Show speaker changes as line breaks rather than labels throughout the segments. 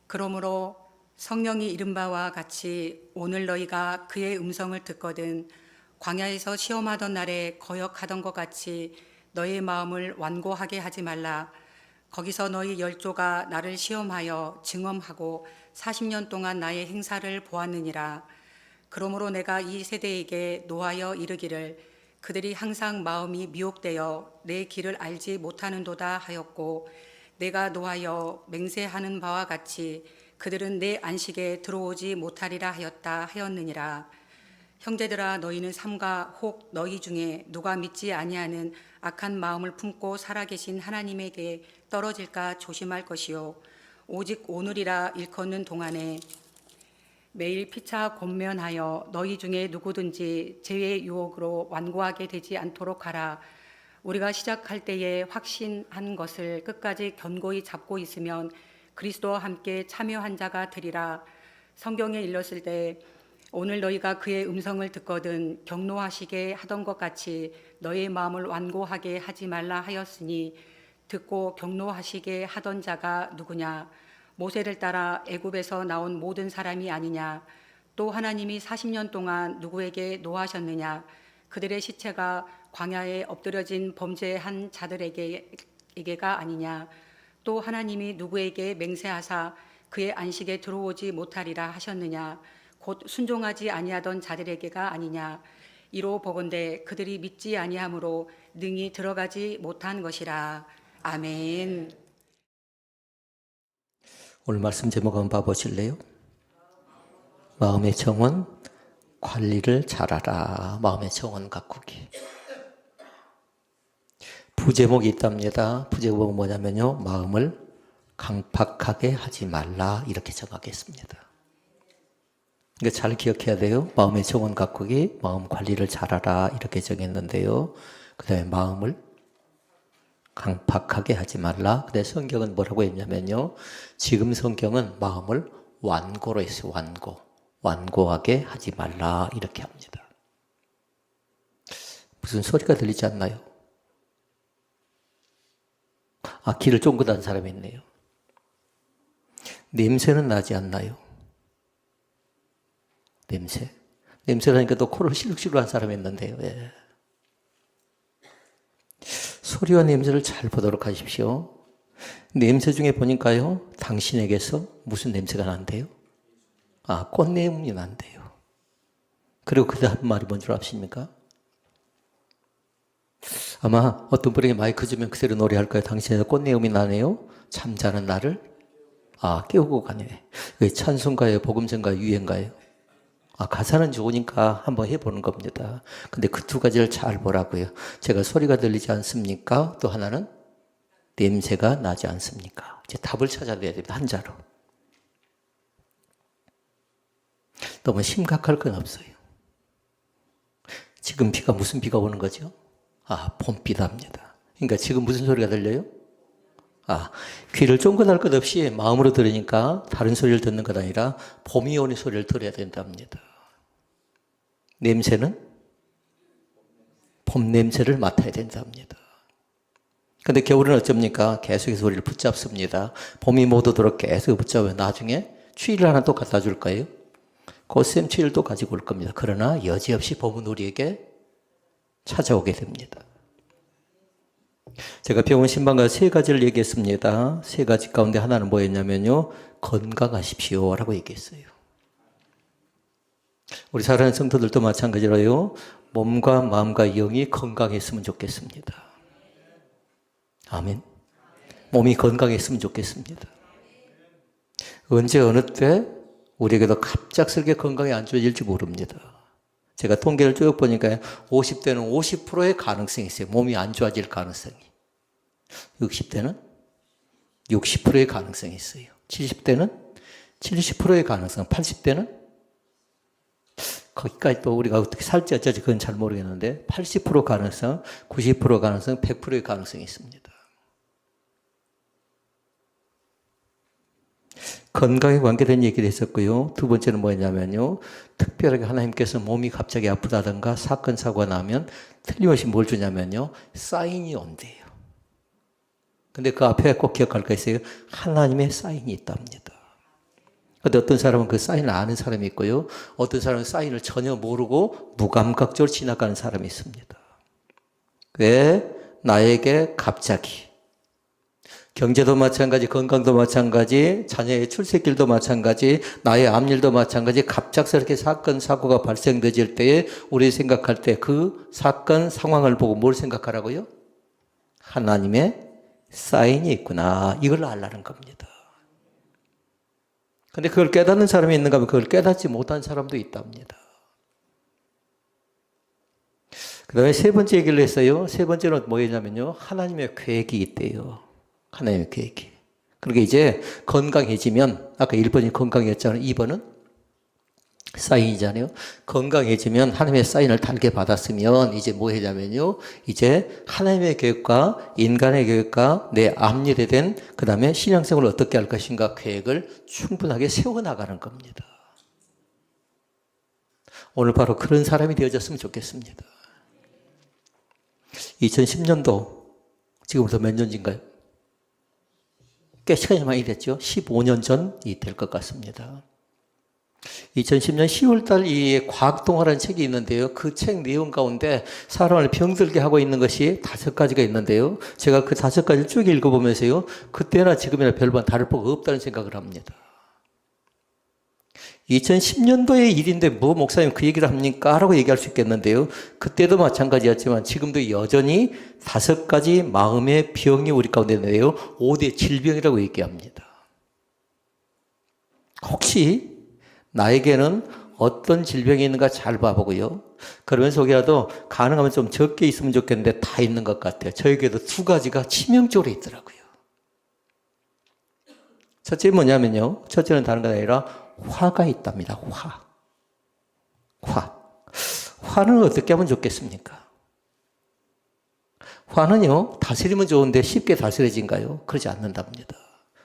그러므로 성령이 이른 바와 같이 오늘 너희가 그의 음성을 듣거든 광야에서 시험하던 날에 거역하던 것 같이 너희의 마음을 완고하게 하지 말라. 거기서 너희 열조가 나를 시험하여 증언하고 40년 동안 나의 행사를 보았느니라. 그러므로 내가 이 세대에게 노하여 이르기를 그들이 항상 마음이 미혹되어 내 길을 알지 못하는도다 하였고, 내가 노하여 맹세하는 바와 같이 그들은 내 안식에 들어오지 못하리라 하였느니라. 형제들아, 너희는 삼가 혹 너희 중에 누가 믿지 아니하는 악한 마음을 품고 살아계신 하나님에게 떨어질까 조심할 것이요, 오직 오늘이라 일컫는 동안에 매일 피차 권면하여 너희 중에 누구든지 죄의 유혹으로 완고하게 되지 않도록 하라. 우리가 시작할 때에 확신한 것을 끝까지 견고히 잡고 있으면 그리스도와 함께 참여한 자가 되리라. 성경에 일렀을 때 오늘 너희가 그의 음성을 듣거든 경노하시게 하던 것 같이 너희의 마음을 완고하게 하지 말라 하였으니, 듣고 경노하시게 하던 자가 누구냐? 모세를 따라 애굽에서 나온 모든 사람이 아니냐? 또 하나님이 40년 동안 누구에게 노하셨느냐? 그들의 시체가 광야에 엎드려진 범죄한 자들에게가 아니냐? 또 하나님이 누구에게 맹세하사 그의 안식에 들어오지 못하리라 하셨느냐? 곧 순종하지 아니하던 자들에게가 아니냐? 이로 보건대 그들이 믿지 아니함으로 능히 들어가지 못한 것이라. 아멘.
오늘 말씀 제목 한번 봐보실래요? 마음의 정원 관리를 잘하라. 마음의 정원 가꾸기. 부제목이 있답니다. 부제목은 뭐냐면요, 마음을 강팍하게 하지 말라, 이렇게 정하겠습니다. 이거 잘 기억해야 돼요. 마음의 정원 가꾸기, 마음 관리를 잘하라, 이렇게 정했는데요. 그 다음에 마음을 강팍하게 하지 말라. 근데 성경은 뭐라고 했냐면요, 지금 성경은 마음을 완고로 했어요. 완고하게 하지 말라, 이렇게 합니다. 무슨 소리가 들리지 않나요? 귀를 쫑긋한 사람이 있네요. 냄새는 나지 않나요? 냄새라니까 또 코를 시룩시룩한 사람이 있는데요. 예. 소리와 냄새를 잘 보도록 하십시오. 냄새 중에 보니까요, 당신에게서 무슨 냄새가 난대요? 꽃내음이 난대요. 그리고 그 다음 말이 뭔 줄 아십니까? 아마 어떤 분에게 마이크 주면 그대로 노래할 거예요. 당신에게 꽃내음이 나네요. 잠자는 나를 깨우고 가네. 그게 찬송가예요? 복음전가예요? 유행가예요? 가사는 좋으니까 한번 해보는 겁니다. 근데 그 두 가지를 잘 보라고요. 제가 소리가 들리지 않습니까? 또 하나는 냄새가 나지 않습니까? 이제 답을 찾아야 됩니다. 한자로. 너무 심각할 건 없어요. 지금 비가 무슨 비가 오는 거죠? 봄비답니다. 그러니까 지금 무슨 소리가 들려요? 귀를 쫑긋할 것 없이 마음으로 들으니까 다른 소리를 듣는 것 아니라 봄이 오는 소리를 들어야 된답니다. 냄새는 봄 냄새를 맡아야 된답니다. 근데 겨울은 어쩝니까? 계속해서 우리를 붙잡습니다. 봄이 못 오도록 계속 붙잡아요. 나중에 추위를 하나 또 갖다 줄 거예요. 곧샘 추위를 또 가지고 올 겁니다. 그러나 여지없이 봄은 우리에게 찾아오게 됩니다. 제가 병원 신방과 세 가지를 얘기했습니다. 세 가지 가운데 하나는 뭐였냐면요, 건강하십시오 라고 얘기했어요. 우리 사랑하는 성도들도 마찬가지로요, 몸과 마음과 영이 건강했으면 좋겠습니다. 아멘. 몸이 건강했으면 좋겠습니다. 언제 어느 때 우리에게도 갑작스럽게 건강이 안 좋아질지 모릅니다. 제가 통계를 쭉 보니까 50대는 50%의 가능성이 있어요. 몸이 안 좋아질 가능성이. 60대는 60%의 가능성이 있어요. 70대는 70%의 가능성, 80대는 거기까지 또 우리가 어떻게 살지 어쩌지 그건 잘 모르겠는데 80% 가능성, 90% 가능성, 100%의 가능성이 있습니다. 건강에 관계된 얘기를 했었고요. 두 번째는 뭐냐면요, 특별하게 하나님께서 몸이 갑자기 아프다든가 사건 사고가 나면 틀림없이 뭘 주냐면요, 사인이 온대요. 근데 그 앞에 꼭 기억할 거 있어요. 하나님의 사인이 있답니다. 근데 어떤 사람은 그 사인을 아는 사람이 있고요. 어떤 사람은 사인을 전혀 모르고 무감각적으로 지나가는 사람이 있습니다. 왜? 나에게 갑자기. 경제도 마찬가지, 건강도 마찬가지, 자녀의 출세길도 마찬가지, 나의 앞일도 마찬가지, 갑작스럽게 사건, 사고가 발생되질 때에 우리 생각할 때 그 사건, 상황을 보고 뭘 생각하라고요? 하나님의 사인이 있구나. 이걸 알라는 겁니다. 근데 그걸 깨닫는 사람이 있는가 하면 그걸 깨닫지 못한 사람도 있답니다. 그 다음에 세 번째 얘기를 했어요. 세 번째는 뭐였냐면요. 하나님의 계획이 있대요. 하나님의 계획이. 그러니까 이제 건강해지면, 아까 1번이 건강이었잖아요. 2번은 사인이잖아요. 건강해지면 하나님의 사인을 달게 받았으면 이제 뭐 하냐면요. 이제 하나님의 계획과 인간의 계획과 내 앞일에 된 그 다음에 신앙생활을 어떻게 할 것인가 계획을 충분하게 세워나가는 겁니다. 오늘 바로 그런 사람이 되어졌으면 좋겠습니다. 2010년도 지금부터 몇 년인가요? 꽤 시간이 많이 됐죠. 15년 전이 될 것 같습니다. 2010년 10월달 이 과학동화라는 책이 있는데요. 그 책 내용 가운데 사람을 병들게 하고 있는 것이 5가지가 있는데요. 제가 그 5가지를 쭉 읽어보면서요. 그때나 지금이나 별반 다를 바가 없다는 생각을 합니다. 2010년도의 일인데 뭐 목사님 그 얘기를 합니까? 라고 얘기할 수 있겠는데요. 그때도 마찬가지였지만 지금도 여전히 5가지 마음의 병이 우리 가운데 있는데요. 5대 질병이라고 얘기합니다. 혹시 나에게는 어떤 질병이 있는가 잘 봐보고요. 그러면서 혹이라도 가능하면 좀 적게 있으면 좋겠는데 다 있는 것 같아요. 저에게도 2가지가 치명적으로 있더라고요. 첫째 뭐냐면요. 첫째는 다른 게 아니라 화가 있답니다. 화는 어떻게 하면 좋겠습니까? 화는요, 다스리면 좋은데 쉽게 다스려진가요? 그러지 않는답니다.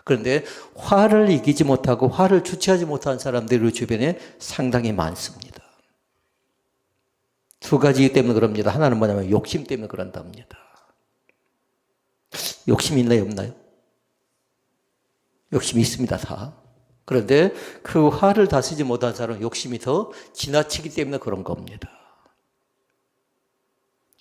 그런데 화를 이기지 못하고 화를 주체하지 못한 사람들이 우리 주변에 상당히 많습니다. 2가지 때문에 그럽니다. 하나는 뭐냐면 욕심 때문에 그런답니다. 욕심이 있나요, 없나요? 욕심이 있습니다, 다. 그런데 그 화를 다스리지 못한 사람은 욕심이 더 지나치기 때문에 그런 겁니다.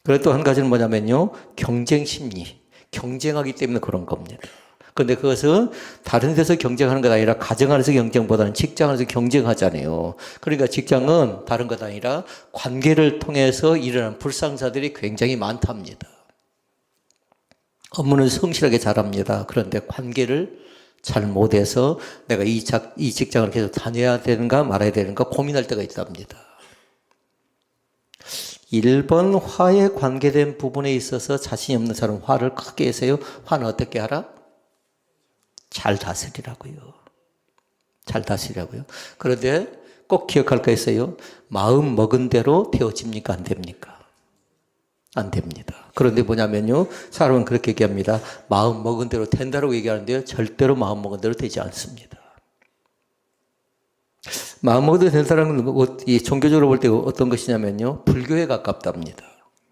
그리고 또 한 가지는 뭐냐면요. 경쟁 심리. 경쟁하기 때문에 그런 겁니다. 그런데 그것은 다른 데서 경쟁하는 것 아니라 가정 안에서 경쟁보다는 직장 안에서 경쟁하잖아요. 그러니까 직장은 다른 것 아니라 관계를 통해서 일어나는 불상사들이 굉장히 많답니다. 업무는 성실하게 잘합니다. 그런데 관계를 잘 못해서 내가 이 직장을 계속 다녀야 되는가 말아야 되는가 고민할 때가 있답니다. 1번 화에 관계된 부분에 있어서 자신이 없는 사람은 화를 크게 해서요. 화는 어떻게 하라? 잘 다스리라고요. 잘 다스리라고요. 그런데 꼭 기억할 거 있어요. 마음 먹은 대로 되어집니까? 안 됩니까? 안 됩니다. 그런데 뭐냐면요. 사람은 그렇게 얘기합니다. 마음 먹은 대로 된다고 얘기하는데요. 절대로 마음 먹은 대로 되지 않습니다. 마음 먹은 대로 된다는 건 종교적으로 볼 때 어떤 것이냐면요. 불교에 가깝답니다.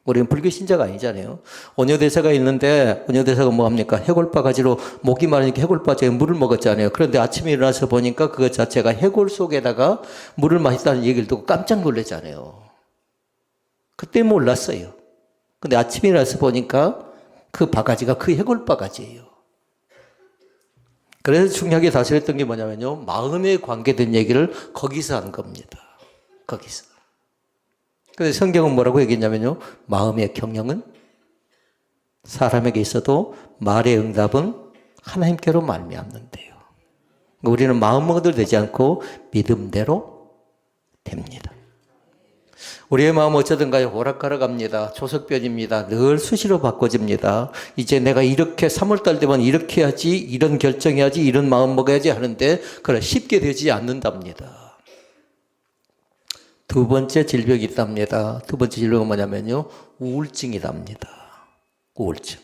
우리는 불교 신자가 아니잖아요. 원효대사가 있는데 원효대사가 뭐 합니까? 해골바가지로 목이 마르니까 해골바지에 물을 먹었잖아요. 그런데 아침에 일어나서 보니까 그것 자체가 해골 속에다가 물을 마셨다는 얘기를 듣고 깜짝 놀랐잖아요. 그때 몰랐어요. 근데 아침에 일어나서 보니까 그 바가지가 그 해골바가지예요. 그래서 중요하게 다스렸던 게 뭐냐면요. 마음에 관계된 얘기를 거기서 한 겁니다. 거기서. 그래서 성경은 뭐라고 얘기했냐면요. 마음의 경영은 사람에게 있어도 말의 응답은 하나님께로 말미암는데요. 우리는 마음먹어도 되지 않고 믿음대로 됩니다. 우리의 마음은 어쩌든가요. 오락가락합니다. 조석변입니다. 늘 수시로 바꿔집니다. 이제 내가 이렇게 3월달 되면 이렇게 해야지, 이런 결정해야지, 이런 마음 먹어야지 하는데 그래 쉽게 되지 않는답니다. 2번째 질병이 있답니다. 2번째 질병은 뭐냐면요. 우울증이답니다. 우울증.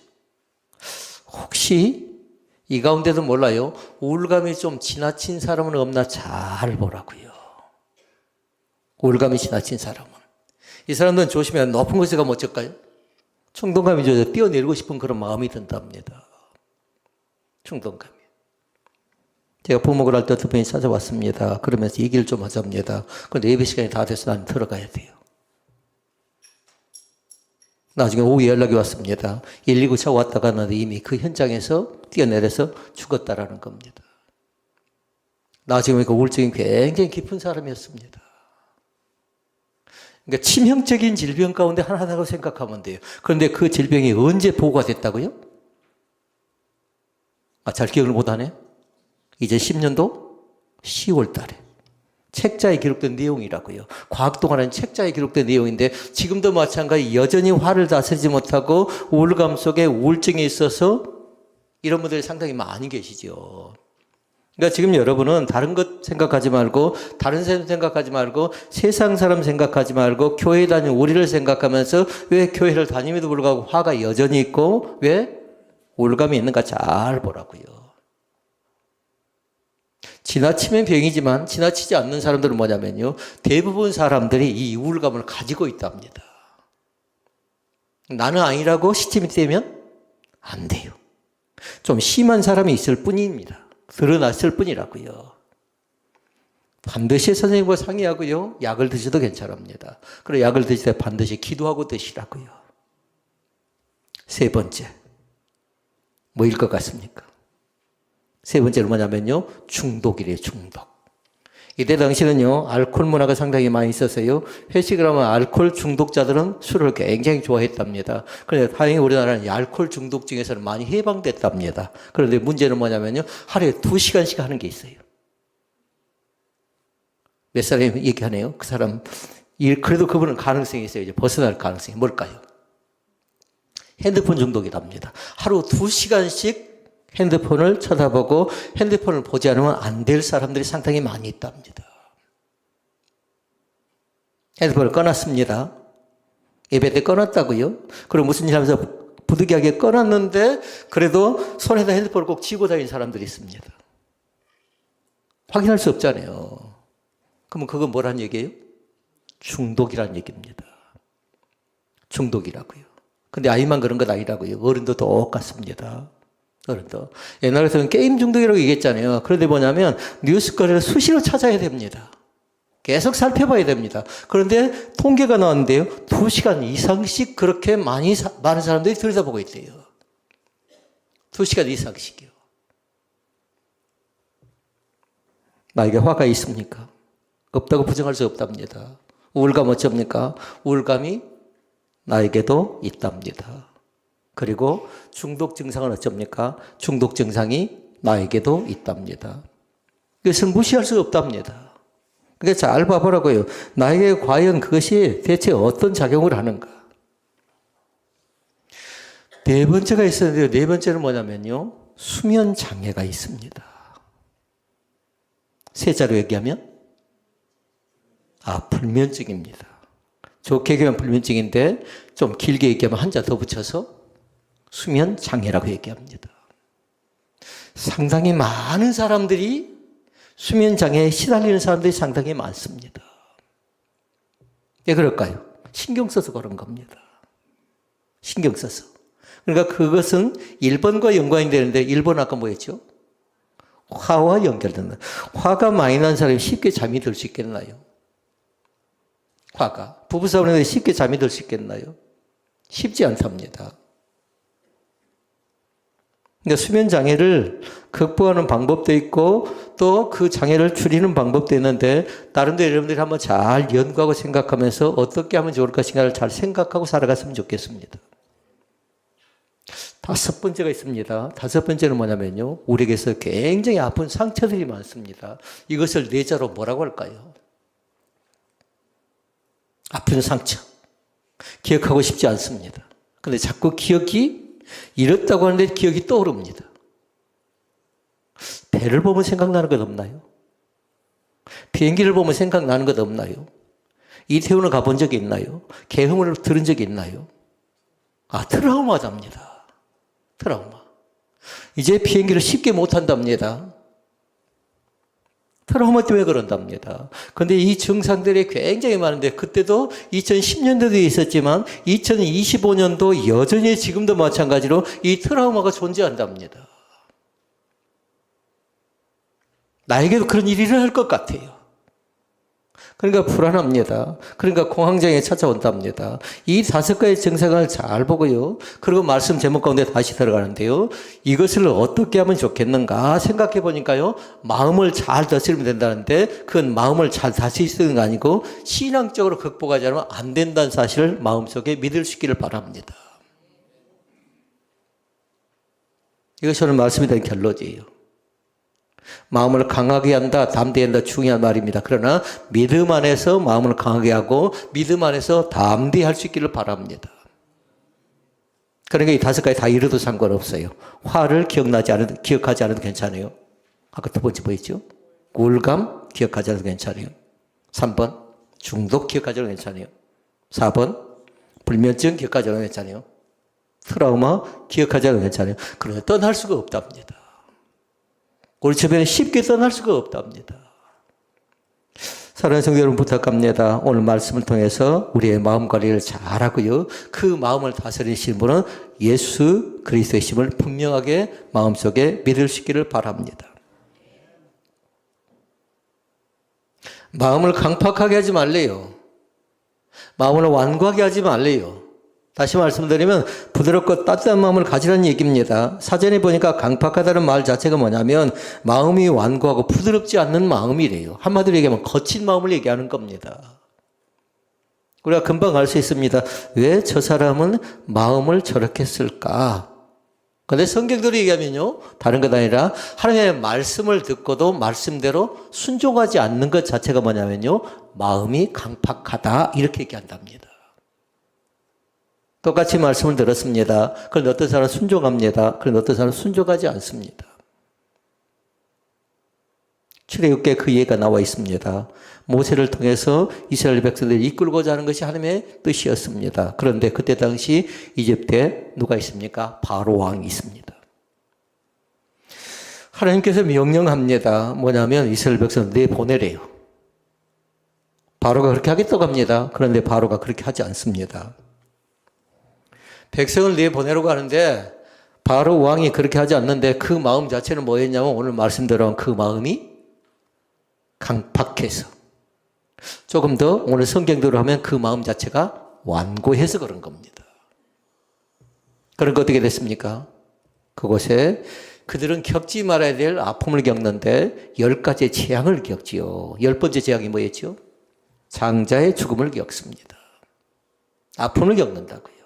혹시 이 가운데도 몰라요. 우울감이 좀 지나친 사람은 없나 잘 보라고요. 우울감이 지나친 사람은. 이 사람들은 조심해야 높은 곳에 가면 어쩔까요? 충동감이 뛰어내리고 싶은 그런 마음이 든답니다. 충동감이. 제가 부목을 할 때 어떤 분이 찾아왔습니다. 그러면서 얘기를 좀 하자입니다. 그런데 예배 시간이 다 돼서 나는 들어가야 돼요. 나중에 오후에 연락이 왔습니다. 119차 왔다 갔는데 이미 그 현장에서 뛰어내려서 죽었다라는 겁니다. 나중에 그 우울증이 굉장히 깊은 사람이었습니다. 그러니까 치명적인 질병 가운데 하나라고 생각하면 돼요. 그런데 그 질병이 언제 보고가 됐다고요? 잘 기억을 못하네? 이제 10년도 10월 달에. 책자에 기록된 내용이라고요. 과학동화라는 책자에 기록된 내용인데 지금도 마찬가지 여전히 화를 다스리지 못하고 우울감 속에 우울증이 있어서 이런 분들이 상당히 많이 계시죠. 그러니까 지금 여러분은 다른 것 생각하지 말고 다른 사람 생각하지 말고 세상 사람 생각하지 말고 교회 다니는 우리를 생각하면서 왜 교회를 다님에도 불구하고 화가 여전히 있고 왜 우울감이 있는가 잘 보라고요. 지나치면 병이지만 지나치지 않는 사람들은 뭐냐면요. 대부분 사람들이 이 우울감을 가지고 있답니다. 나는 아니라고 시침이 되면 안 돼요. 좀 심한 사람이 있을 뿐입니다. 드러났을 뿐이라고요. 반드시 선생님과 상의하고요. 약을 드셔도 괜찮습니다. 그리고 약을 드실 때 반드시 기도하고 드시라고요. 세 번째. 뭐일 것 같습니까? 세 번째는 뭐냐면요. 중독이래요. 중독. 이때 당시는요. 알코올 문화가 상당히 많이 있어서요. 회식을 하면 알코올 중독자들은 술을 굉장히 좋아했답니다. 그런데 다행히 우리나라는 이 알코올 중독증에서는 많이 해방됐답니다. 그런데 문제는 뭐냐면요. 하루에 2시간씩 하는 게 있어요. 몇 사람이 얘기하네요. 그 사람, 그래도 그분은 가능성이 있어요. 이제 벗어날 가능성이 뭘까요? 핸드폰 중독이랍니다. 하루 2시간씩 핸드폰을 쳐다보고 핸드폰을 보지 않으면 안 될 사람들이 상당히 많이 있답니다. 핸드폰을 꺼놨습니다. 예배 때 꺼놨다고요? 그리고 무슨 일 하면서 부득이하게 꺼놨는데 그래도 손에다 핸드폰을 꼭 쥐고 다니는 사람들이 있습니다. 확인할 수 없잖아요. 그러면 그건 뭐란 얘기예요? 중독이란 얘기입니다. 중독이라고요. 근데 아이만 그런 건 아니라고요. 어른도 똑같습니다. 어른도. 옛날에서는 게임 중독이라고 얘기했잖아요. 그런데 뭐냐면 뉴스거리를 수시로 찾아야 됩니다. 계속 살펴봐야 됩니다. 그런데 통계가 나왔는데요. 2시간 이상씩 그렇게 많은 사람들이 들여다보고 있대요. 2시간 이상씩이요. 나에게 화가 있습니까? 없다고 부정할 수 없답니다. 우울감 어쩝니까? 우울감이 나에게도 있답니다. 그리고 중독 증상은 어쩝니까? 중독 증상이 나에게도 있답니다. 이것을 무시할 수 없답니다. 그러니까 잘 봐보라고요. 나에게 과연 그것이 대체 어떤 작용을 하는가? 네 번째가 있었는데요. 네 번째는 뭐냐면요. 수면 장애가 있습니다. 세 자로 얘기하면 불면증입니다. 좋게 얘기하면 불면증인데 좀 길게 얘기하면 한자 더 붙여서 수면 장애라고 얘기합니다. 상당히 많은 사람들이 수면 장애에 시달리는 사람들이 상당히 많습니다. 왜 그럴까요? 신경 써서 그런 겁니다. 신경 써서. 그러니까 그것은 1번과 연관이 되는데 1번 아까 뭐였죠? 화와 연결된다. 화가 많이 난 사람이 쉽게 잠이 들 수 있겠나요? 화가. 부부싸움에서 쉽게 잠이 들 수 있겠나요? 쉽지 않답니다. 그러니까 수면 장애를 극복하는 방법도 있고 또 그 장애를 줄이는 방법도 있는데 다른 데 여러분들이 한번 잘 연구하고 생각하면서 어떻게 하면 좋을 것인가를 잘 생각하고 살아갔으면 좋겠습니다. 다섯 번째가 있습니다. 다섯 번째는 뭐냐면요. 우리에게서 굉장히 아픈 상처들이 많습니다. 이것을 네 자로 뭐라고 할까요? 아픈 상처. 기억하고 싶지 않습니다. 근데 자꾸 기억이 이렇다고 하는데 기억이 떠오릅니다. 배를 보면 생각나는 것 없나요? 비행기를 보면 생각나는 것 없나요? 이태원을 가본 적이 있나요? 개흥을 들은 적이 있나요? 트라우마답니다. 트라우마. 이제 비행기를 쉽게 못 탄답니다. 트라우마 때문에 그런답니다. 그런데 이 증상들이 굉장히 많은데 그때도 2010년도도 있었지만 2025년도 여전히 지금도 마찬가지로 이 트라우마가 존재한답니다. 나에게도 그런 일이 일어날 것 같아요. 그러니까 불안합니다. 그러니까 공황장애 찾아온답니다. 이 5가지 증상을 잘 보고요. 그리고 말씀 제목 가운데 다시 들어가는데요. 이것을 어떻게 하면 좋겠는가 생각해 보니까요. 마음을 잘 다스리면 된다는데 그건 마음을 잘 다스릴 수 있는 게 아니고 신앙적으로 극복하지 않으면 안 된다는 사실을 마음속에 믿을 수 있기를 바랍니다. 이것이 오늘 말씀에 대한 결론이에요. 마음을 강하게 한다, 담대히 한다, 중요한 말입니다. 그러나 믿음 안에서 마음을 강하게 하고 믿음 안에서 담대히 할 수 있기를 바랍니다. 그러니까 이 5가지 다 이뤄도 상관없어요. 화를 기억하지 않아도 괜찮아요. 아까 2번째 뭐였죠? 우울감 기억하지 않아도 괜찮아요. 3번 중독 기억하지 않아도 괜찮아요. 4번 불면증 기억하지 않아도 괜찮아요. 트라우마 기억하지 않아도 괜찮아요. 그러나 떠날 수가 없답니다. 우리 주변에 쉽게 떠날 수가 없답니다. 사랑하는 성도 여러분 부탁합니다. 오늘 말씀을 통해서 우리의 마음 관리를 잘하고요. 그 마음을 다스리시는 분은 예수 그리스도이심을 분명하게 마음속에 믿을 수 있기를 바랍니다. 마음을 강팍하게 하지 말래요. 마음을 완고하게 하지 말래요. 다시 말씀드리면 부드럽고 따뜻한 마음을 가지라는 얘기입니다. 사전에 보니까 강팍하다는 말 자체가 뭐냐면 마음이 완고하고 부드럽지 않는 마음이래요. 한마디로 얘기하면 거친 마음을 얘기하는 겁니다. 우리가 금방 알 수 있습니다. 왜 저 사람은 마음을 저렇게 쓸까? 그런데 성경대로 얘기하면요. 다른 것 아니라 하나님의 말씀을 듣고도 말씀대로 순종하지 않는 것 자체가 뭐냐면요. 마음이 강팍하다 이렇게 얘기한답니다. 똑같이 말씀을 들었습니다. 그런데 어떤 사람은 순종합니다. 그런데 어떤 사람은 순종하지 않습니다. 출애굽기에 그 예가 나와 있습니다. 모세를 통해서 이스라엘 백성들을 이끌고자 하는 것이 하나님의 뜻이었습니다. 그런데 그때 당시 이집트에 누가 있습니까? 바로 왕이 있습니다. 하나님께서 명령합니다. 뭐냐면 이스라엘 백성을 내보내래요. 바로가 그렇게 하겠다고 합니다. 그런데 바로가 그렇게 하지 않습니다. 백성을 내보내려고 하는데 바로 왕이 그렇게 하지 않는데 그 마음 자체는 뭐였냐면 오늘 말씀드린 그 마음이 강팍해서 조금 더 오늘 성경대로 하면 그 마음 자체가 완고해서 그런 겁니다. 그러니까 어떻게 됐습니까? 그곳에 그들은 겪지 말아야 될 아픔을 겪는데 10가지의 재앙을 겪지요. 10번째 재앙이 뭐였죠? 장자의 죽음을 겪습니다. 아픔을 겪는다고요.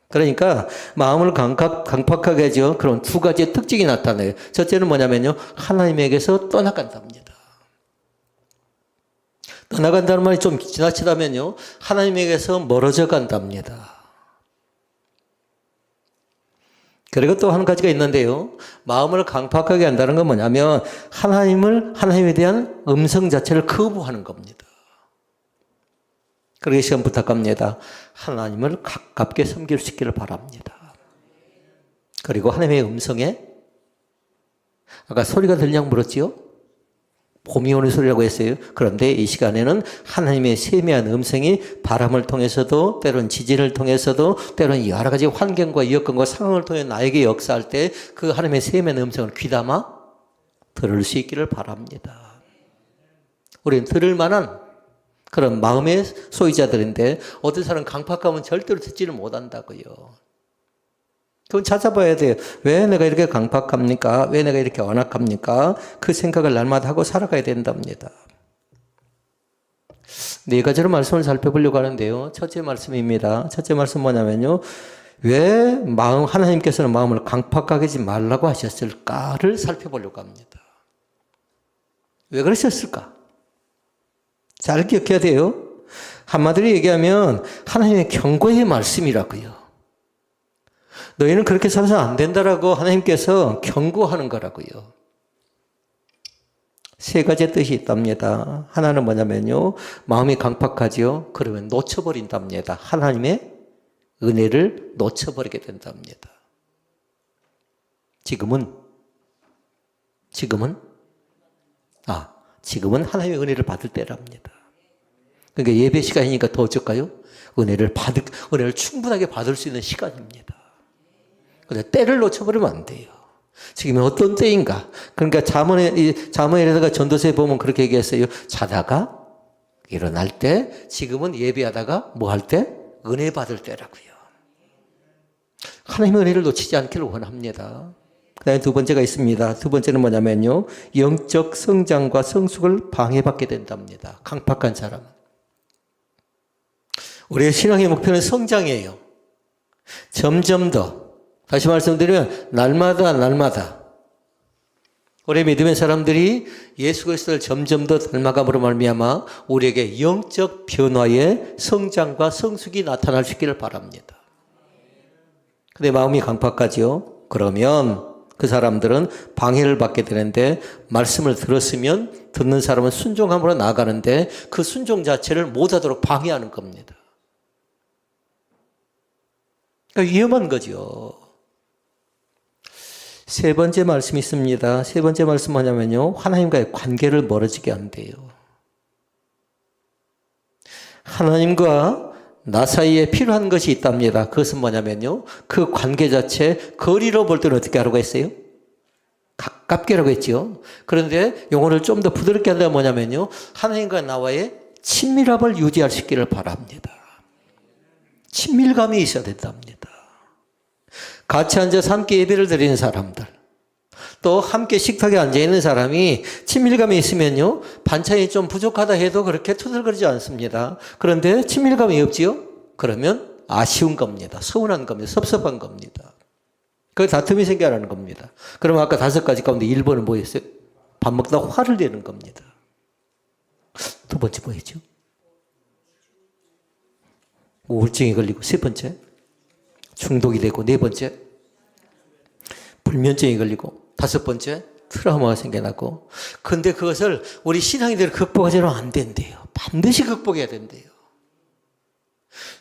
그러니까 마음을 강팍하게 하죠. 그런 2가지의 특징이 나타나요. 첫째는 뭐냐면요. 하나님에게서 떠나간답니다. 떠나간다는 말이 좀 지나치다면요. 하나님에게서 멀어져 간답니다. 그리고 또 한 가지가 있는데요. 마음을 강팍하게 한다는 건 뭐냐면 하나님에 대한 음성 자체를 거부하는 겁니다. 그러기 시간 부탁합니다. 하나님을 가깝게 섬길 수 있기를 바랍니다. 그리고 하나님의 음성에 아까 소리가 들냐고 물었지요? 봄이 오는 소리라고 했어요. 그런데 이 시간에는 하나님의 세미한 음성이 바람을 통해서도 때로는 지진을 통해서도 때로는 여러 가지 환경과 여건과 상황을 통해 나에게 역사할 때 그 하나님의 세미한 음성을 귀담아 들을 수 있기를 바랍니다. 우리는 들을 만한 그런 마음의 소유자들인데 어떤 사람은 강팍하면 절대로 듣지를 못한다고요. 그건 찾아봐야 돼요. 왜 내가 이렇게 강팍합니까? 왜 내가 이렇게 완악합니까? 그 생각을 날마다 하고 살아가야 된답니다. 4가지로 말씀을 살펴보려고 하는데요. 첫째 말씀입니다. 첫째 말씀 뭐냐면요. 왜 하나님께서는 마음을 강팍하게 하지 말라고 하셨을까를 살펴보려고 합니다. 왜 그러셨을까? 잘 기억해야 돼요. 한마디로 얘기하면 하나님의 경고의 말씀이라고요. 너희는 그렇게 살아서 안 된다라고 하나님께서 경고하는 거라고요. 3가지의 뜻이 있답니다. 하나는 뭐냐면요. 마음이 강팍하지요. 그러면 놓쳐버린답니다. 하나님의 은혜를 놓쳐버리게 된답니다. 지금은 하나님의 은혜를 받을 때랍니다. 그러니까 예배 시간이니까 더 어쩔까요? 은혜를 충분하게 받을 수 있는 시간입니다. 근데 때를 놓쳐버리면 안 돼요. 지금은 어떤 때인가? 그러니까 잠언에다가 전도서에 보면 그렇게 얘기했어요. 자다가 일어날 때, 지금은 예배하다가 뭐 할 때? 은혜 받을 때라고요. 하나님의 은혜를 놓치지 않기를 원합니다. 그 다음에 두 번째가 있습니다. 두 번째는 뭐냐면요. 영적 성장과 성숙을 방해받게 된답니다. 강팍한 사람. 우리의 신앙의 목표는 성장이에요. 점점 더. 다시 말씀드리면 날마다 우리 믿음의 사람들이 예수 그리스도를 점점 더 닮아감으로 말미암아 우리에게 영적 변화의 성장과 성숙이 나타날 수 있기를 바랍니다. 근데 마음이 강팍하지요. 그러면 그 사람들은 방해를 받게 되는데 말씀을 들었으면 듣는 사람은 순종함으로 나아가는데 그 순종 자체를 못하도록 방해하는 겁니다. 그러니까 위험한 거죠. 세 번째 말씀이 있습니다. 세 번째 말씀 뭐냐면요. 하나님과의 관계를 멀어지게 한대요. 하나님과 나 사이에 필요한 것이 있답니다. 그것은 뭐냐면요. 그 관계 자체, 거리로 볼 때는 어떻게 하라고 했어요? 가깝게 하라고 했죠. 그런데 용어를 좀 더 부드럽게 한다면 뭐냐면요. 하나님과 나와의 친밀함을 유지할 수 있기를 바랍니다. 친밀감이 있어야 된답니다. 같이 앉아서 함께 예배를 드리는 사람들, 또 함께 식탁에 앉아있는 사람이 친밀감이 있으면요, 반찬이 좀 부족하다 해도 그렇게 투덜거리지 않습니다. 그런데 친밀감이 없지요? 그러면 아쉬운 겁니다. 서운한 겁니다. 섭섭한 겁니다. 그 다툼이 생겨나는 겁니다. 그럼 아까 5가지 가운데 1번은 뭐였어요? 밥 먹다가 화를 내는 겁니다. 두 번째 뭐였죠? 우울증이 걸리고, 세 번째 중독이 되고, 네 번째 불면증이 걸리고, 다섯 번째 트라우마가 생겨나고. 근데 그것을 우리 신앙인들이 극복하지는 안 된대요. 반드시 극복해야 된대요.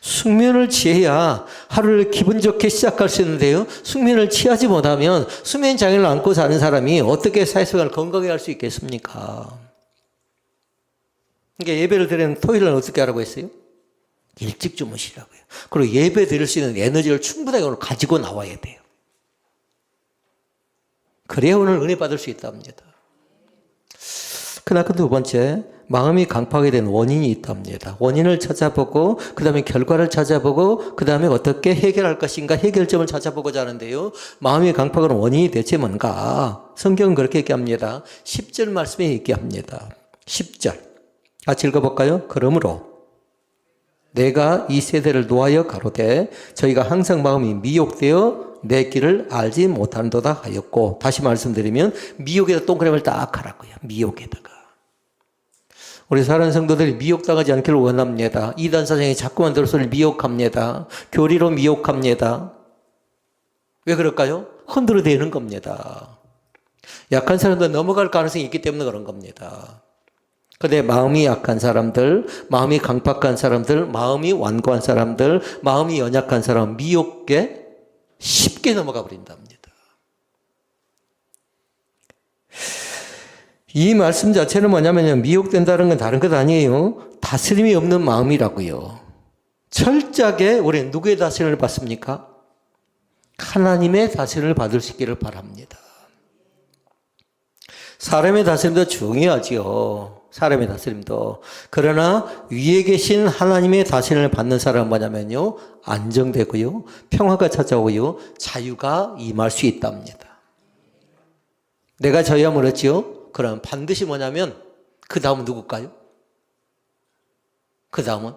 숙면을 취해야 하루를 기분 좋게 시작할 수 있는데요. 숙면을 취하지 못하면 수면 장애를 안고 사는 사람이 어떻게 사회생활을 건강하게 할 수 있겠습니까? 그러니까 예배를 드리는 토요일은 어떻게 하라고 했어요? 일찍 주무시라고요. 그리고 예배 드릴 수 있는 에너지를 충분하게 오늘 가지고 나와야 돼요. 그래야 오늘 은혜 받을 수 있답니다. 그러나 그 두 번째, 마음이 강팍하게 된 원인이 있답니다. 원인을 찾아보고, 그 다음에 결과를 찾아보고, 그 다음에 어떻게 해결할 것인가 해결점을 찾아보고자 하는데요. 마음이 강팍한 원인이 대체 뭔가? 성경은 그렇게 얘기합니다. 10절 말씀에 얘기합니다. 10절. 같이 읽어볼까요? 그러므로 내가 이 세대를 노하여 가로되 저희가 항상 마음이 미혹되어 내 길을 알지 못한도다 하였고, 다시 말씀드리면 미혹에다 동그라미를 딱 하라고요. 미혹에다가. 우리 사랑하는 성도들이 미혹당하지 않기를 원합니다. 이단 사장이 자꾸만 들어서를 미혹합니다. 교리로 미혹합니다. 왜 그럴까요? 흔들어대는 겁니다. 약한 사람도 넘어갈 가능성이 있기 때문에 그런 겁니다. 근데 마음이 약한 사람들, 마음이 강팍한 사람들, 마음이 완고한 사람들, 마음이 연약한 사람, 미혹에 쉽게 넘어가 버린답니다. 이 말씀 자체는 뭐냐면 미혹된다는 건 다른 것 아니에요. 다스림이 없는 마음이라고요. 철저하게 우리는 누구의 다스림을 받습니까? 하나님의 다스림을 받을 수 있기를 바랍니다. 사람의 다스림도 중요하지요. 사람의 다스림도. 그러나 위에 계신 하나님의 다스림을 받는 사람은 뭐냐면요. 안정되고요. 평화가 찾아오고요. 자유가 임할 수 있답니다. 내가 자유함을 얻지요. 그럼 반드시 뭐냐면 그 다음은 누굴까요? 그 다음은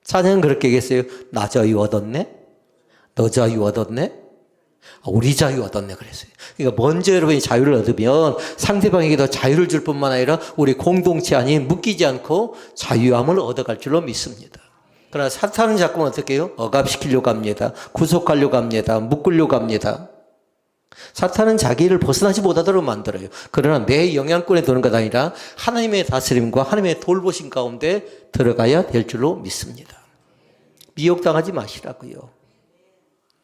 찬양은 그렇게 얘기했어요. 나 자유 얻었네? 너 자유 얻었네? 우리 자유 얻었네 그랬어요. 그러니까 먼저 여러분이 자유를 얻으면 상대방에게 더 자유를 줄 뿐만 아니라 우리 공동체 안에 묶이지 않고 자유함을 얻어갈 줄로 믿습니다. 그러나 사탄은 자꾸만 어떻게 해요? 억압시키려고 합니다. 구속하려고 합니다. 묶으려고 합니다. 사탄은 자기를 벗어나지 못하도록 만들어요. 그러나 내 영향권에 드는 것 아니라 하나님의 다스림과 하나님의 돌보심 가운데 들어가야 될 줄로 믿습니다. 미혹당하지 마시라고요.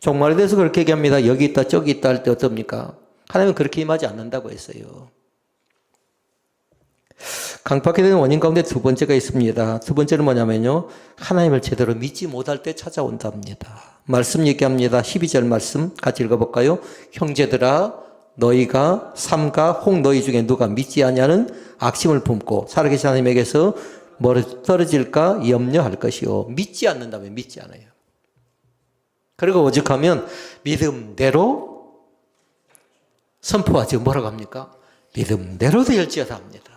종말에 대해서 그렇게 얘기합니다. 여기 있다 저기 있다 할 때 어떻습니까? 하나님은 그렇게 임하지 않는다고 했어요. 강팍하게 되는 원인 가운데 두 번째가 있습니다. 두 번째는 뭐냐면요. 하나님을 제대로 믿지 못할 때 찾아온답니다. 말씀 얘기합니다. 12절 말씀 같이 읽어볼까요? 형제들아 너희가 삼가 혹 너희 중에 누가 믿지 아니하는 악심을 품고 살아계신 하나님에게서 떨어질까 염려할 것이요. 믿지 않는다면 믿지 않아요. 그리고 오죽하면 믿음대로 선포하지. 뭐라고 합니까? 믿음대로 되었지어다 합니다.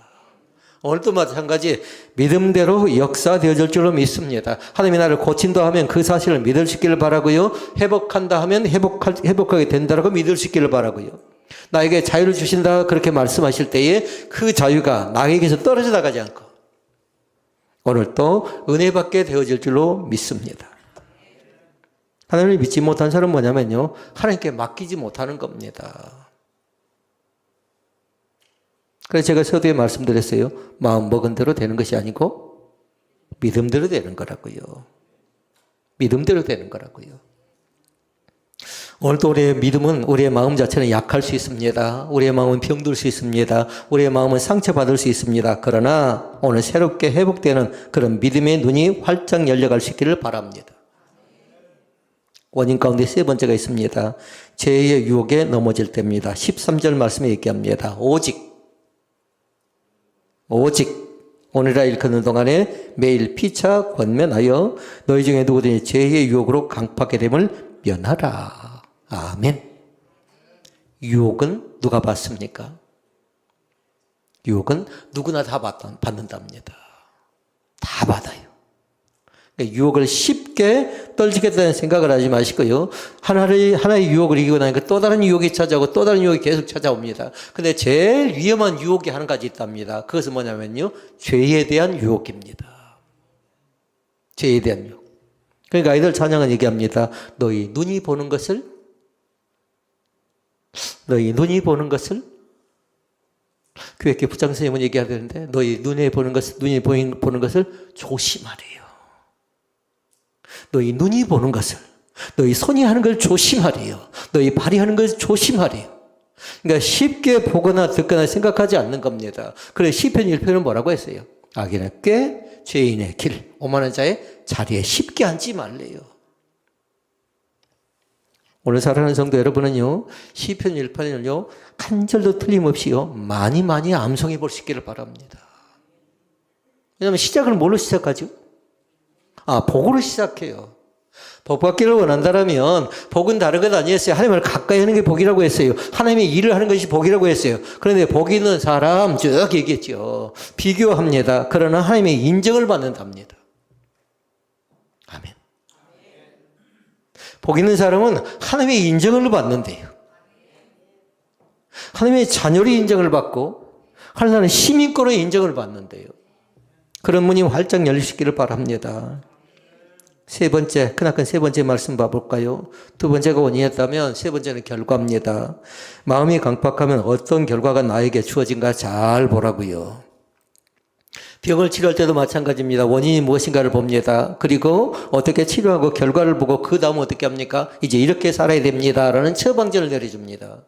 오늘도 마찬가지 믿음대로 역사되어질 줄로 믿습니다. 하나님이 나를 고친다 하면 그 사실을 믿을 수 있기를 바라고요. 회복한다 하면 회복하게 된다고 믿을 수 있기를 바라고요. 나에게 자유를 주신다 그렇게 말씀하실 때에 그 자유가 나에게서 떨어져 나가지 않고 오늘 또 은혜 받게 되어질 줄로 믿습니다. 하나님을 믿지 못한 사람은 뭐냐면요. 하나님께 맡기지 못하는 겁니다. 그래서 제가 서두에 말씀드렸어요. 마음 먹은 대로 되는 것이 아니고 믿음대로 되는 거라고요. 믿음대로 되는 거라고요. 오늘도 우리의 믿음은 우리의 마음 자체는 약할 수 있습니다. 우리의 마음은 병들 수 있습니다. 우리의 마음은 상처받을 수 있습니다. 그러나 오늘 새롭게 회복되는 그런 믿음의 눈이 활짝 열려갈 수 있기를 바랍니다. 원인 가운데 세 번째가 있습니다. 죄의 유혹에 넘어질 때입니다. 13절 말씀에 얘기합니다. 오직 오늘날 일컫는 동안에 매일 피차 권면하여 너희 중에 누구든지 죄의 유혹으로 강팍하게 됨을 면하라. 아멘. 유혹은 누가 받습니까? 유혹은 누구나 다 받는답니다. 다 받아요. 유혹을 쉽게 떨치겠다는 생각을 하지 마시고요. 하나의 유혹을 이기고 나니까 또 다른 유혹이 찾아오고 또 다른 유혹이 계속 찾아옵니다. 근데 제일 위험한 유혹이 한 가지 있답니다. 그것은 뭐냐면요. 죄에 대한 유혹입니다. 죄에 대한 유혹. 그러니까 아이들 찬양은 얘기합니다. 너희 눈이 보는 것을 교회교 부장선생님은 얘기해야 되는데 너희 눈이 보는 것을 조심하래요. 너희 눈이 보는 것을, 너희 손이 하는 걸 조심하래요. 너희 발이 하는 걸 조심하래요. 그러니까 쉽게 보거나 듣거나 생각하지 않는 겁니다. 그래서 시편 1편은 뭐라고 했어요? 악인의 꾀, 죄인의 길, 오만한 자의 자리에 쉽게 앉지 말래요. 오늘 사랑하는 성도 여러분은요, 시편 1편을요, 한 절도 틀림없이요, 많이 암송해 볼 수 있기를 바랍니다. 왜냐하면 시작을 뭘로 시작하죠? 복으로 시작해요. 복 받기를 원한다면 복은 다른 것 아니었어요. 하나님을 가까이 하는 게 복이라고 했어요. 하나님의 일을 하는 것이 복이라고 했어요. 그런데 복 있는 사람 쭉 얘기했죠. 비교합니다. 그러나 하나님의 인정을 받는답니다. 아멘. 복 있는 사람은 하나님의 인정을 받는데요. 하나님의 자녀로 인정을 받고 하나님의 시민권으로 인정을 받는데요. 그런 문이 활짝 열리시기를 바랍니다. 크나큰 세 번째 말씀 봐볼까요? 두 번째가 원인이었다면 세 번째는 결과입니다. 마음이 강팍하면 어떤 결과가 나에게 주어진가 잘 보라고요. 병을 치료할 때도 마찬가지입니다. 원인이 무엇인가를 봅니다. 그리고 어떻게 치료하고 결과를 보고 그 다음 어떻게 합니까? 이제 이렇게 살아야 됩니다. 라는 처방전을 내려줍니다.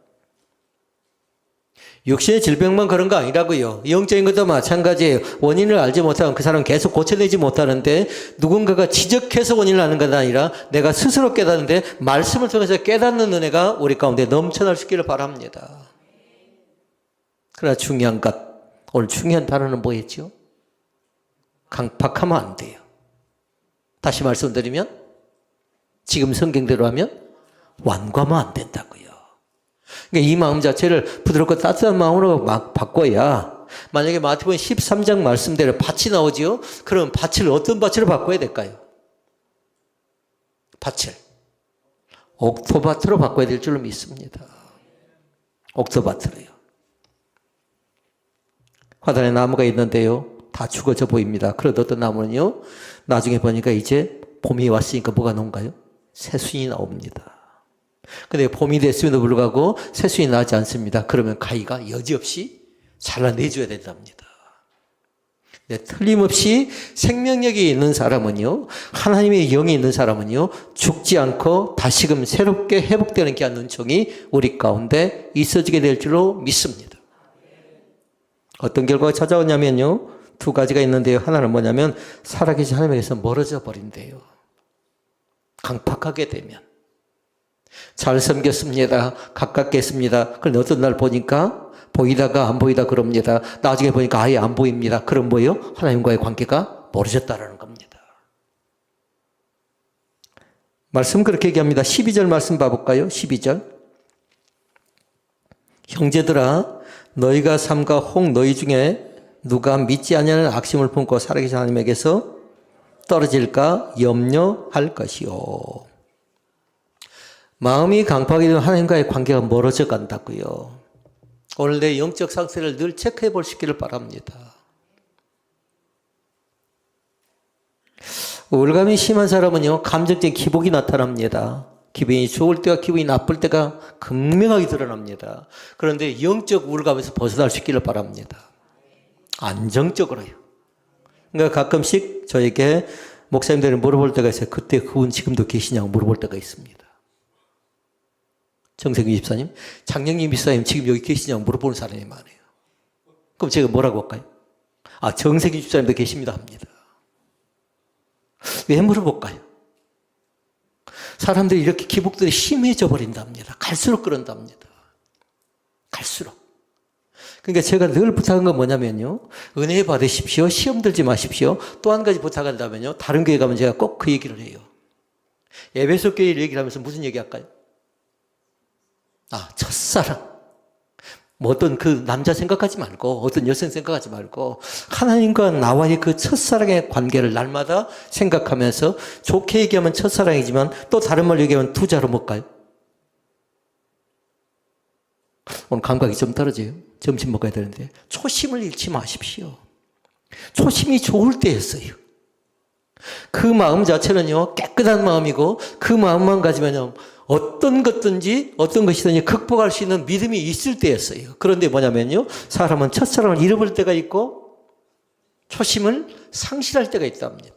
육신의 질병만 그런 거 아니라고요. 영적인 것도 마찬가지예요. 원인을 알지 못하면 그 사람은 계속 고쳐내지 못하는데 누군가가 지적해서 원인을 아는 것 아니라 내가 스스로 깨닫는데 말씀을 통해서 깨닫는 은혜가 우리 가운데 넘쳐날 수 있기를 바랍니다. 그러나 중요한 것, 오늘 중요한 단어는 뭐였죠? 강팍하면 안 돼요. 다시 말씀드리면 지금 성경대로 하면 완고하면 안 된다고요. 그러니까 이 마음 자체를 부드럽고 따뜻한 마음으로 막 바꿔야 만약에 마태복음 13장 말씀대로 밭이 나오지요? 그럼 밭을 어떤 밭으로 바꿔야 될까요? 밭을 옥토밭으로 바꿔야 될 줄로 믿습니다. 옥토밭으로요. 화단에 나무가 있는데요. 다 죽어져 보입니다. 그런데 어떤 나무는요. 나중에 보니까 이제 봄이 왔으니까 뭐가 나온가요? 새순이 나옵니다. 근데 봄이 됐음에도 불구하고 새순이 나지 않습니다. 그러면 가위가 여지없이 잘라내줘야 된답니다. 네, 틀림없이 생명력이 있는 사람은요, 하나님의 영이 있는 사람은요, 죽지 않고 다시금 새롭게 회복되는 귀한 은총이 우리 가운데 있어지게 될 줄로 믿습니다. 어떤 결과가 찾아오냐면요, 두 가지가 있는데요. 하나는 뭐냐면 살아계신 하나님에게서 멀어져 버린대요. 강팍하게 되면. 잘 섬겼습니다. 가깝게 했습니다. 그런데 어떤 날 보니까 보이다가 안 보이다 그럽니다. 나중에 보니까 아예 안 보입니다. 그럼 뭐예요? 하나님과의 관계가 멀어졌다라는 겁니다. 말씀 그렇게 얘기합니다. 12절 말씀 봐볼까요? 12절. 형제들아 너희가 삼가 혹 너희 중에 누가 믿지 아니하는 악심을 품고 살아계신 하나님에게서 떨어질까 염려할 것이요. 마음이 강팍하게 되면 하나님과의 관계가 멀어져 간다고요. 오늘 내 영적 상태를 늘 체크해 볼 수 있기를 바랍니다. 우울감이 심한 사람은요, 감정적인 기복이 나타납니다. 기분이 좋을 때와 기분이 나쁠 때가 극명하게 드러납니다. 그런데 영적 우울감에서 벗어날 수 있기를 바랍니다. 안정적으로요. 그러니까 가끔씩 저에게 목사님들이 물어볼 때가 있어요. 그때 그분 지금도 계시냐고 물어볼 때가 있습니다. 정세균 집사님, 장영림 집사님 지금 여기 계시냐고 물어보는 사람이 많아요. 그럼 제가 뭐라고 할까요? 아, 정세균 집사님도 계십니다 합니다. 왜 물어볼까요? 사람들이 이렇게 기복들이 심해져 버린답니다. 갈수록 그런답니다. 갈수록. 그러니까 제가 늘 부탁한 건 뭐냐면요. 은혜 받으십시오. 시험 들지 마십시오. 또 한 가지 부탁한다면요. 다른 교회 가면 제가 꼭 그 얘기를 해요. 에베소 교회 얘기를 하면서 무슨 얘기 할까요? 아, 첫사랑. 뭐 어떤 그 남자 생각하지 말고 어떤 여성 생각하지 말고 하나님과 나와의 그 첫사랑의 관계를 날마다 생각하면서 좋게 얘기하면 첫사랑이지만 또 다른 말로 얘기하면 투자로 뭘까요? 오늘 감각이 좀 떨어져요. 점심 먹어야 되는데 초심을 잃지 마십시오. 초심이 좋을 때였어요. 그 마음 자체는요 깨끗한 마음이고 그 마음만 가지면요 어떤 것이든지 극복할 수 있는 믿음이 있을 때였어요. 그런데 뭐냐면요. 사람은 첫사랑을 잃어버릴 때가 있고 초심을 상실할 때가 있답니다.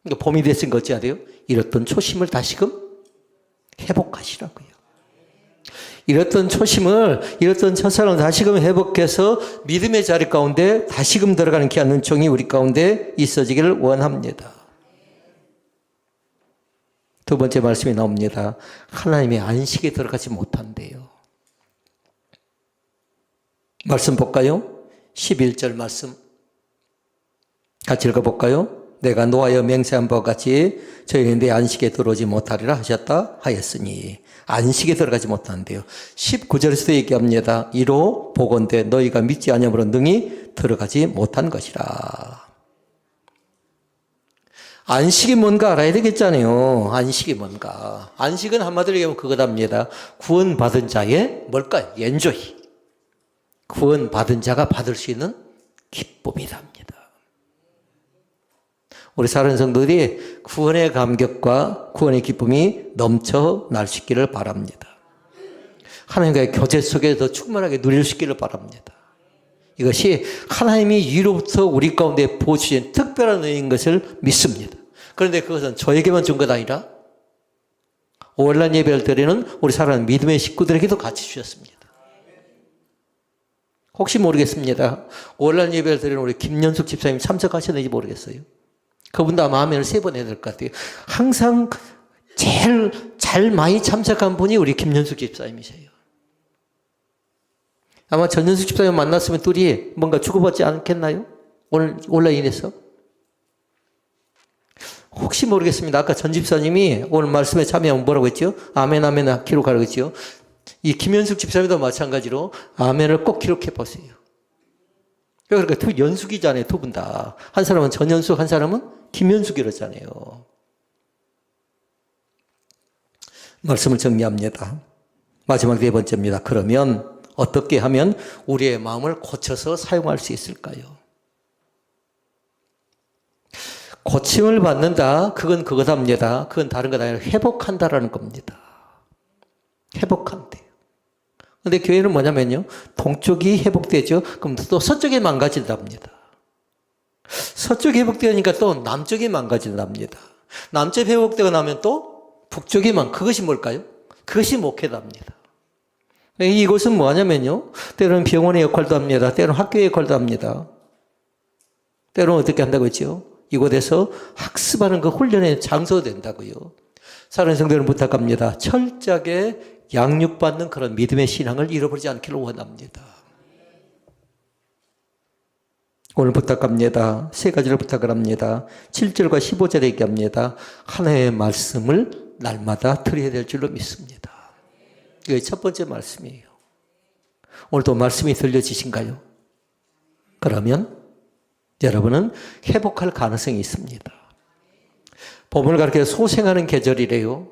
그러니까 봄이 됐으니까 어찌해야 돼요? 잃었던 초심을 다시금 회복하시라고요. 잃었던 초심을, 잃었던 첫사랑을 다시금 회복해서 믿음의 자리 가운데 다시금 들어가는 귀한 은총이 우리 가운데 있어지기를 원합니다. 두 번째 말씀이 나옵니다. 하나님의 안식에 들어가지 못한대요. 말씀 볼까요? 11절 말씀 같이 읽어볼까요? 내가 노하여 맹세한 바와 같이 저희는 내 안식에 들어오지 못하리라 하셨다 하였으니 안식에 들어가지 못한대요. 19절에서도 얘기합니다. 이로 보건대 너희가 믿지 아니함으로 능히 들어가지 못한 것이라. 안식이 뭔가 알아야 되겠잖아요. 안식이 뭔가. 안식은 한마디로 얘기하면 그거답니다. 구원받은 자의 뭘까요? 엔조이. 구원받은 자가 받을 수 있는 기쁨이랍니다. 우리 사는 성도들이 구원의 감격과 구원의 기쁨이 넘쳐날 수 있기를 바랍니다. 하나님과의 교제 속에 더 충만하게 누릴 수 있기를 바랍니다. 이것이 하나님이 위로부터 우리 가운데 보여주신 특별한 은혜인 것을 믿습니다. 그런데 그것은 저에게만 준 것 아니라 온라인 예배를 드리는 우리 사랑하는 믿음의 식구들에게도 같이 주셨습니다. 혹시 모르겠습니다. 온라인 예배를 드리는 우리 김연숙 집사님 참석하셨는지 모르겠어요. 그분도 아마 아멘을 3번 해야 될 것 같아요. 항상 제일 잘 많이 참석한 분이 우리 김연숙 집사님이세요. 아마 전연숙 집사님 만났으면 둘이 뭔가 주고받지 않겠나요? 오늘 온라인에서? 혹시 모르겠습니다. 아까 전 집사님이 오늘 말씀에 참여하면 뭐라고 했죠? 아멘, 아멘 기록하라고 했죠? 이 김연숙 집사님도 마찬가지로 아멘을 꼭 기록해 보세요. 그러니까 두 연숙이잖아요. 두 분 다. 한 사람은 전연숙, 한 사람은 김연숙이라잖아요. 말씀을 정리합니다. 마지막 4번째입니다. 그러면 어떻게 하면 우리의 마음을 고쳐서 사용할 수 있을까요? 고침을 받는다. 그건 그거답니다. 그건 다른 것 아니라 회복한다라는 겁니다. 회복한대요. 근데 교회는 뭐냐면요. 동쪽이 회복되죠. 그럼 또 서쪽이 망가진답니다. 서쪽이 회복되니까 또 남쪽이 망가진답니다. 남쪽이 회복되고 나면 또 북쪽이 그것이 뭘까요? 그것이 목회답니다. 이곳은 뭐냐면요. 때로는 병원의 역할도 합니다. 때로는 학교의 역할도 합니다. 때로는 어떻게 한다고 했죠? 이곳에서 학습하는 그 훈련의 장소가 된다고요. 사랑하는 성도여러분 부탁합니다. 철저하게 양육받는 그런 믿음의 신앙을 잃어버리지 않기를 원합니다. 오늘 부탁합니다. 세 가지를 부탁을 합니다. 7절과 15절에 얘기합니다. 하나님의 말씀을 날마다 드려야 될 줄로 믿습니다. 이게 첫 번째 말씀이에요. 오늘도 말씀이 들려지신가요? 그러면 여러분은 회복할 가능성이 있습니다. 봄을 그렇게 소생하는 계절이래요.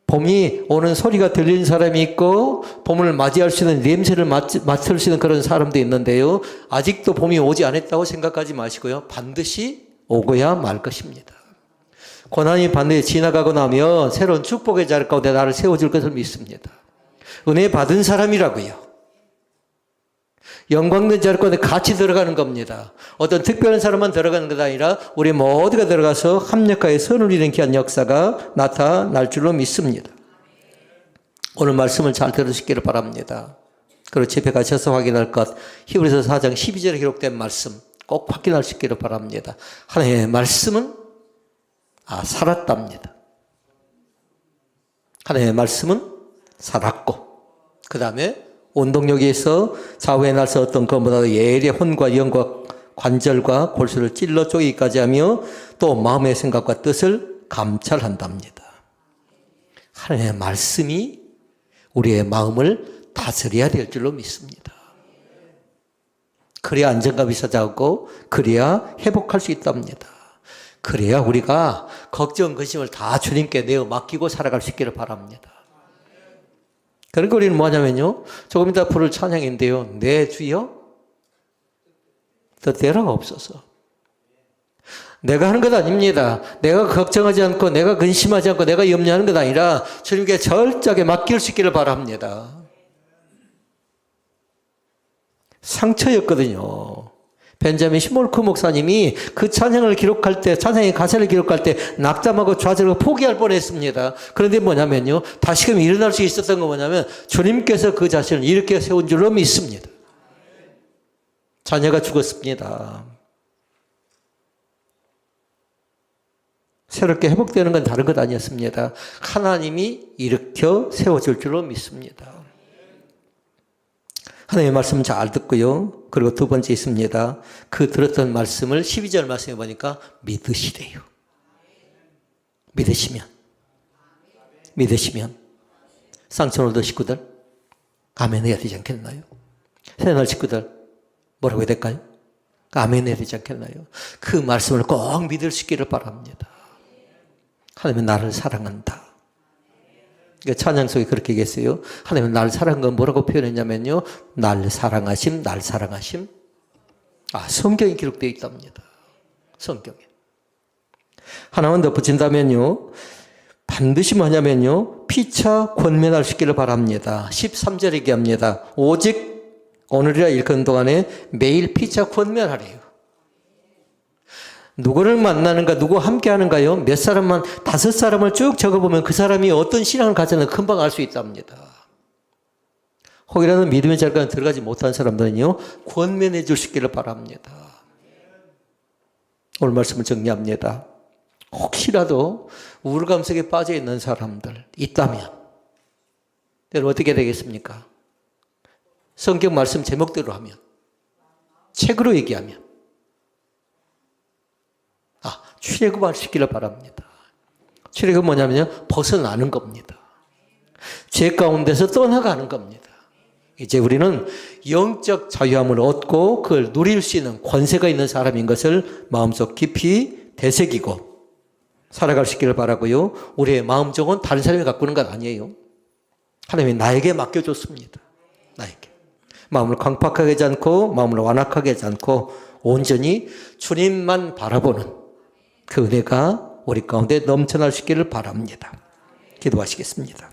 봄이 오는 소리가 들리는 사람이 있고 봄을 맞이할 수 있는 냄새를 맡을 수 있는 그런 사람도 있는데요. 아직도 봄이 오지 않았다고 생각하지 마시고요. 반드시 오고야 말 것입니다. 고난이 반드시 지나가고 나면 새로운 축복의 자리 가운데 나를 세워줄 것을 믿습니다. 은혜 받은 사람이라고요. 영광된 자리 가운데 같이 들어가는 겁니다. 어떤 특별한 사람만 들어가는 것 아니라 우리 모두가 들어가서 합력하여 선을 이루는 귀한 역사가 나타날 줄로 믿습니다. 오늘 말씀을 잘 들으시기를 바랍니다. 그리고 집에 가셔서 확인할 것, 히브리서 4장 12절에 기록된 말씀 꼭 확인하시기를 바랍니다. 하나님의 말씀은 살았답니다. 하나님의 말씀은 살았고 그 다음에 온동력에서 좌우에 날서 어떤 것보다 예리의 혼과 영과 관절과 골수를 찔러 쪼개기까지 하며 또 마음의 생각과 뜻을 감찰한답니다. 하나님의 말씀이 우리의 마음을 다스려야 될 줄로 믿습니다. 그래야 안정감이 찾아오고 그래야 회복할 수 있답니다. 그래야 우리가 걱정, 근심을 다 주님께 내어 맡기고 살아갈 수 있기를 바랍니다. 그러니까 우리는 뭐냐면요. 조금 이따 부를 찬양인데요. 내 주여 뜻대로가 없어서. 내가 하는 것 아닙니다. 내가 걱정하지 않고 내가 근심하지 않고 내가 염려하는 것 아니라 주님께 철저하게 맡길 수 있기를 바랍니다. 상처였거든요. 벤자민 시몰크 목사님이 그 찬양을 기록할 때, 찬양의 가사를 기록할 때 낙담하고 좌절하고 포기할 뻔했습니다. 그런데 뭐냐면요, 다시금 일어날 수 있었던 건 뭐냐면 주님께서 그 자신을 일으켜 세운 줄로 믿습니다. 자녀가 죽었습니다. 새롭게 회복되는 건 다른 것 아니었습니다. 하나님이 일으켜 세워줄 줄로 믿습니다. 하나님의 말씀 잘 듣고요. 그리고 두 번째 있습니다. 그 들었던 말씀을 12절 말씀해 보니까 믿으시래요. 믿으시면 쌍천월도 식구들 아멘 해야 되지 않겠나요? 새날 식구들 뭐라고 해야 될까요? 아멘 해야 되지 않겠나요? 그 말씀을 꼭 믿을 수 있기를 바랍니다. 하나님은 나를 사랑한다. 찬양 속에 그렇게 얘기했어요. 하나님은 나를 사랑한 건 뭐라고 표현했냐면요. 날 사랑하심. 성경에 기록되어 있답니다. 성경에. 하나만 덧붙인다면요. 반드시 뭐냐면요. 피차 권면할 수 있기를 바랍니다. 13절에 얘기합니다. 오직 오늘이라 일컫는 동안에 매일 피차 권면하래요. 누구를 만나는가, 누구 함께 하는가요? 몇 사람만, 5사람을 쭉 적어보면 그 사람이 어떤 신앙을 가졌는지 금방 알 수 있답니다. 혹이라도 믿음의 자리에 들어가지 못한 사람들은요, 권면해 줄 수 있기를 바랍니다. 오늘 말씀을 정리합니다. 혹시라도 우울감 속에 빠져 있는 사람들 있다면, 여러분 어떻게 되겠습니까? 성경 말씀 제목대로 하면, 책으로 얘기하면, 출애굽할 수 있기를 바랍니다. 출애굽은 뭐냐면요, 벗어나는 겁니다. 죄 가운데서 떠나가는 겁니다. 이제 우리는 영적 자유함을 얻고 그걸 누릴 수 있는 권세가 있는 사람인 것을 마음속 깊이 되새기고 살아갈 수 있기를 바라고요. 우리의 마음속은 다른 사람이 갖고 있는 건 아니에요. 하나님이 나에게 맡겨줬습니다. 나에게. 마음을 강팍하게 하지 않고 마음을 완악하게 하지 않고 온전히 주님만 바라보는 그 은혜가 우리 가운데 넘쳐날 수 있기를 바랍니다. 기도하시겠습니다.